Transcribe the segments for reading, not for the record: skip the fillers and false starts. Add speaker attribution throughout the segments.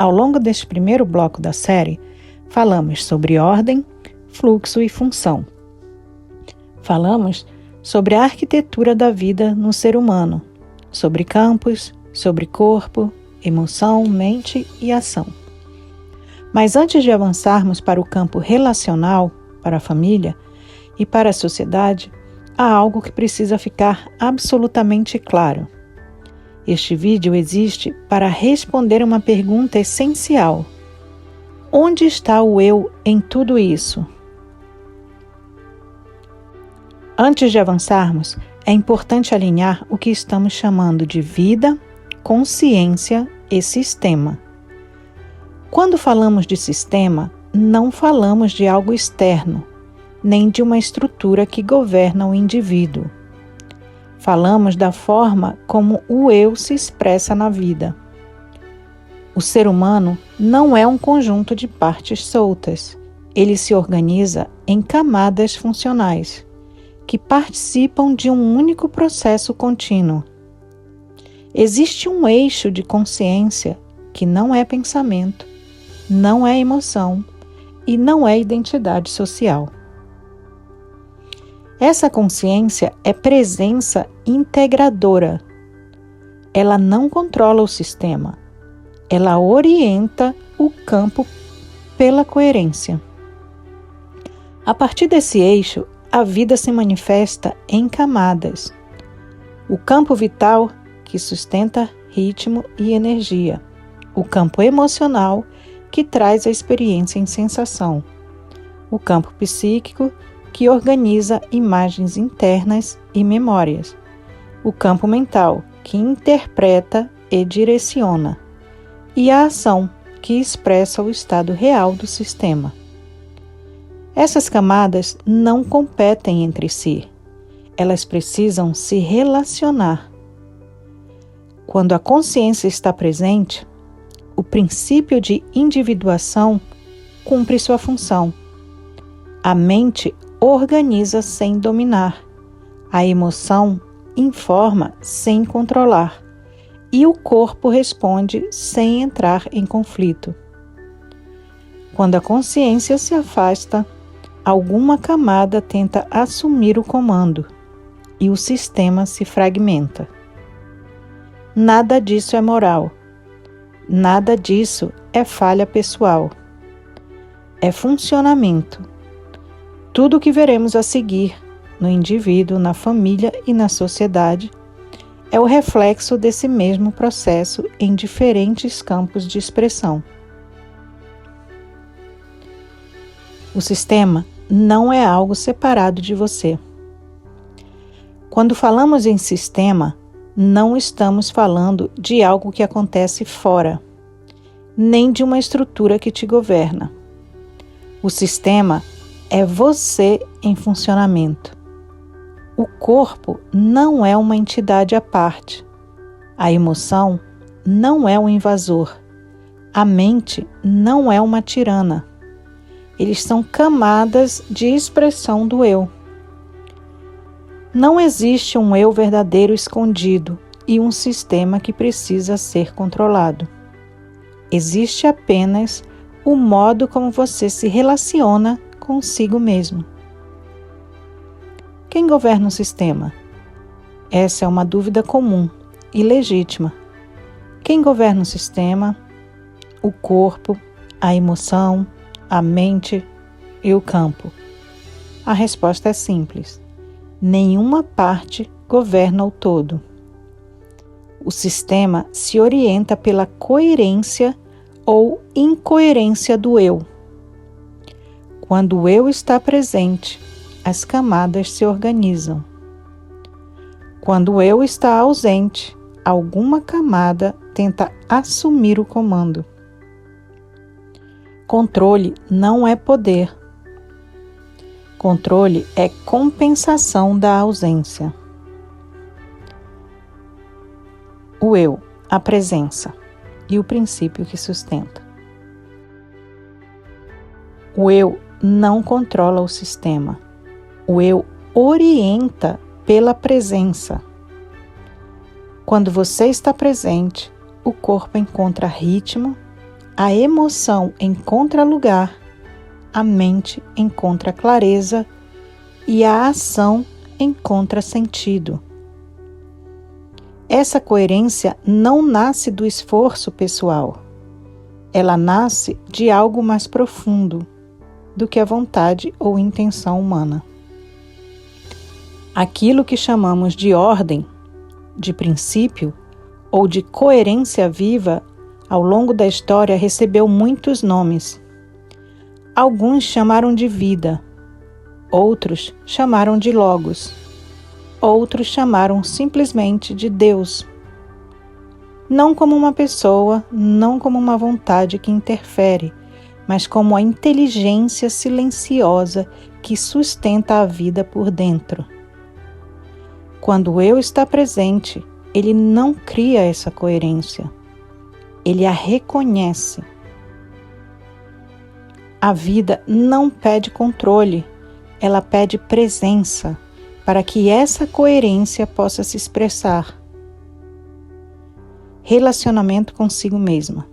Speaker 1: Ao longo deste primeiro bloco da série, falamos sobre ordem, fluxo e função. Falamos sobre a arquitetura da vida no ser humano, sobre campos, sobre corpo, emoção, mente e ação. Mas antes de avançarmos para o campo relacional, para a família e para a sociedade, há algo que precisa ficar absolutamente claro. Este vídeo existe para responder uma pergunta essencial. Onde está o eu em tudo isso? Antes de avançarmos, é importante alinhar o que estamos chamando de vida, consciência e sistema. Quando falamos de sistema, não falamos de algo externo, nem de uma estrutura que governa o indivíduo. Falamos da forma como o eu se expressa na vida. O ser humano não é um conjunto de partes soltas. Ele se organiza em camadas funcionais, que participam de um único processo contínuo. Existe um eixo de consciência que não é pensamento, não é emoção e não é identidade social. Essa consciência é presença integradora. Ela não controla o sistema. Ela orienta o campo pela coerência. A partir desse eixo, a vida se manifesta em camadas. O campo vital, que sustenta ritmo e energia. O campo emocional, que traz a experiência em sensação. O campo psíquico, que organiza imagens internas e memórias. O campo mental, que interpreta e direciona. E a ação, que expressa o estado real do sistema. Essas camadas não competem entre si. Elas precisam se relacionar. Quando a consciência está presente, o princípio de individuação cumpre sua função. A mente organiza sem dominar. A emoção informa sem controlar. E o corpo responde sem entrar em conflito. Quando a consciência se afasta, alguma camada tenta assumir o comando e o sistema se fragmenta. Nada disso é moral. Nada disso é falha pessoal. É funcionamento. Tudo o que veremos a seguir, no indivíduo, na família e na sociedade, é o reflexo desse mesmo processo em diferentes campos de expressão. O sistema não é algo separado de você. Quando falamos em sistema, não estamos falando de algo que acontece fora, nem de uma estrutura que te governa. O sistema é você em funcionamento. O corpo não é uma entidade à parte. A emoção não é um invasor. A mente não é uma tirana. Eles são camadas de expressão do eu. Não existe um eu verdadeiro escondido e um sistema que precisa ser controlado. Existe apenas o modo como você se relaciona consigo mesmo. Quem governa o sistema? Essa é uma dúvida comum e legítima. Quem governa o sistema? O corpo, a emoção, a mente e o campo. A resposta é simples. Nenhuma parte governa o todo. O sistema se orienta pela coerência ou incoerência do eu. Quando o eu está presente, as camadas se organizam. Quando o eu está ausente, alguma camada tenta assumir o comando. Controle não é poder. Controle é compensação da ausência. O eu, a presença e o princípio que sustenta. O eu não controla o sistema. O eu orienta pela presença. Quando você está presente, o corpo encontra ritmo, a emoção encontra lugar, a mente encontra clareza e a ação encontra sentido. Essa coerência não nasce do esforço pessoal. Ela nasce de algo mais profundo do que a vontade ou intenção humana. Aquilo que chamamos de ordem, de princípio ou de coerência viva, ao longo da história recebeu muitos nomes. Alguns chamaram de vida, outros chamaram de logos, outros chamaram simplesmente de Deus. Não como uma pessoa, não como uma vontade que interfere, mas como a inteligência silenciosa que sustenta a vida por dentro. Quando o eu está presente, ele não cria essa coerência, ele a reconhece. A vida não pede controle, ela pede presença para que essa coerência possa se expressar. Relacionamento consigo mesma.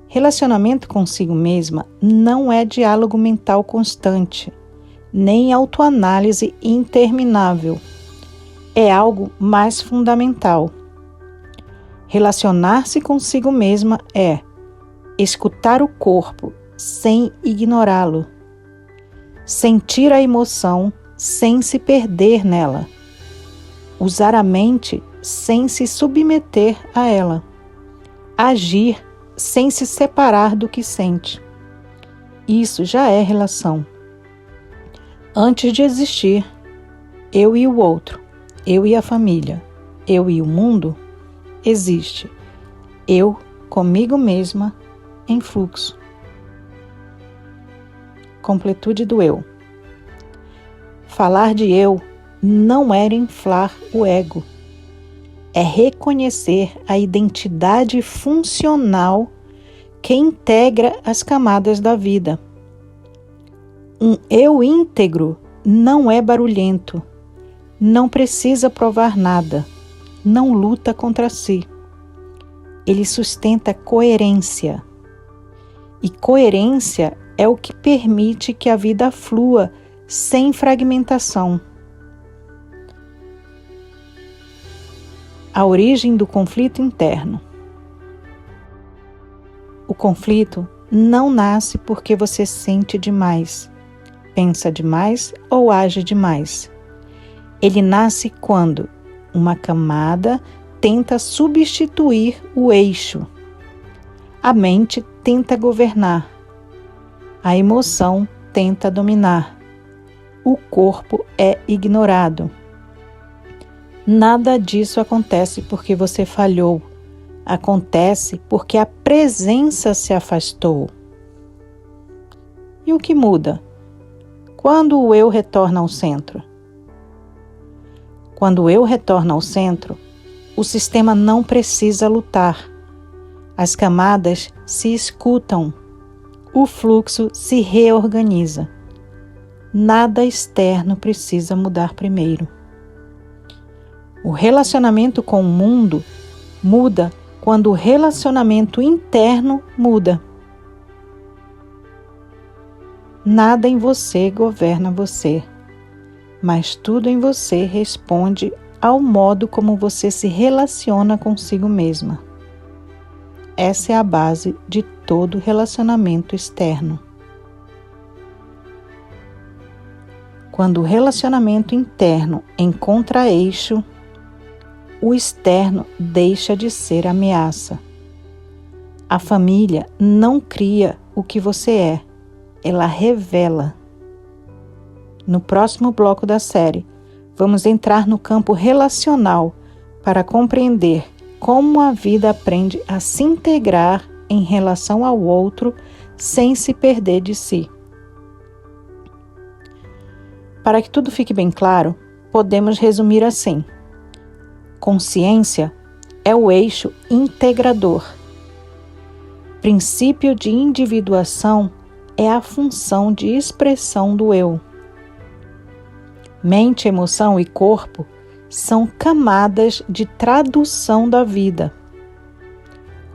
Speaker 1: Relacionamento consigo mesma não é diálogo mental constante, nem autoanálise interminável. É algo mais fundamental. Relacionar-se consigo mesma é escutar o corpo sem ignorá-lo, sentir a emoção sem se perder nela, usar a mente sem se submeter a ela, agir sem se separar do que sente. Isso já é relação. Antes de existir eu e o outro, eu e a família, eu e o mundo, existe eu comigo mesma em fluxo. Completude do eu. Falar de eu não é inflar o ego, é reconhecer a identidade funcional que integra as camadas da vida. Um eu íntegro não é barulhento, não precisa provar nada, não luta contra si. Ele sustenta coerência. E coerência é o que permite que a vida flua sem fragmentação. A origem do conflito interno. O conflito não nasce porque você sente demais, pensa demais ou age demais. Ele nasce quando uma camada tenta substituir o eixo. A mente tenta governar. A emoção tenta dominar. O corpo é ignorado. Nada disso acontece porque você falhou. Acontece porque a presença se afastou. E o que muda? Quando o eu retorna ao centro? Quando o eu retorna ao centro, o sistema não precisa lutar. As camadas se escutam. O fluxo se reorganiza. Nada externo precisa mudar primeiro. O relacionamento com o mundo muda quando o relacionamento interno muda. Nada em você governa você, mas tudo em você responde ao modo como você se relaciona consigo mesma. Essa é a base de todo relacionamento externo. Quando o relacionamento interno encontra eixo, o externo deixa de ser ameaça. A família não cria o que você é, ela revela. No próximo bloco da série, vamos entrar no campo relacional para compreender como a vida aprende a se integrar em relação ao outro sem se perder de si. Para que tudo fique bem claro, podemos resumir assim: consciência é o eixo integrador. Princípio de individuação é a função de expressão do eu. Mente, emoção e corpo são camadas de tradução da vida.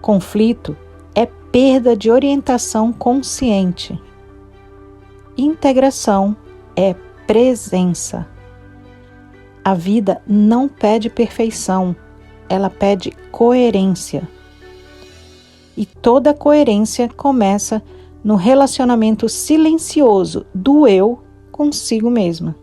Speaker 1: Conflito é perda de orientação consciente. Integração é presença. A vida não pede perfeição, ela pede coerência. E toda coerência começa no relacionamento silencioso do eu consigo mesma.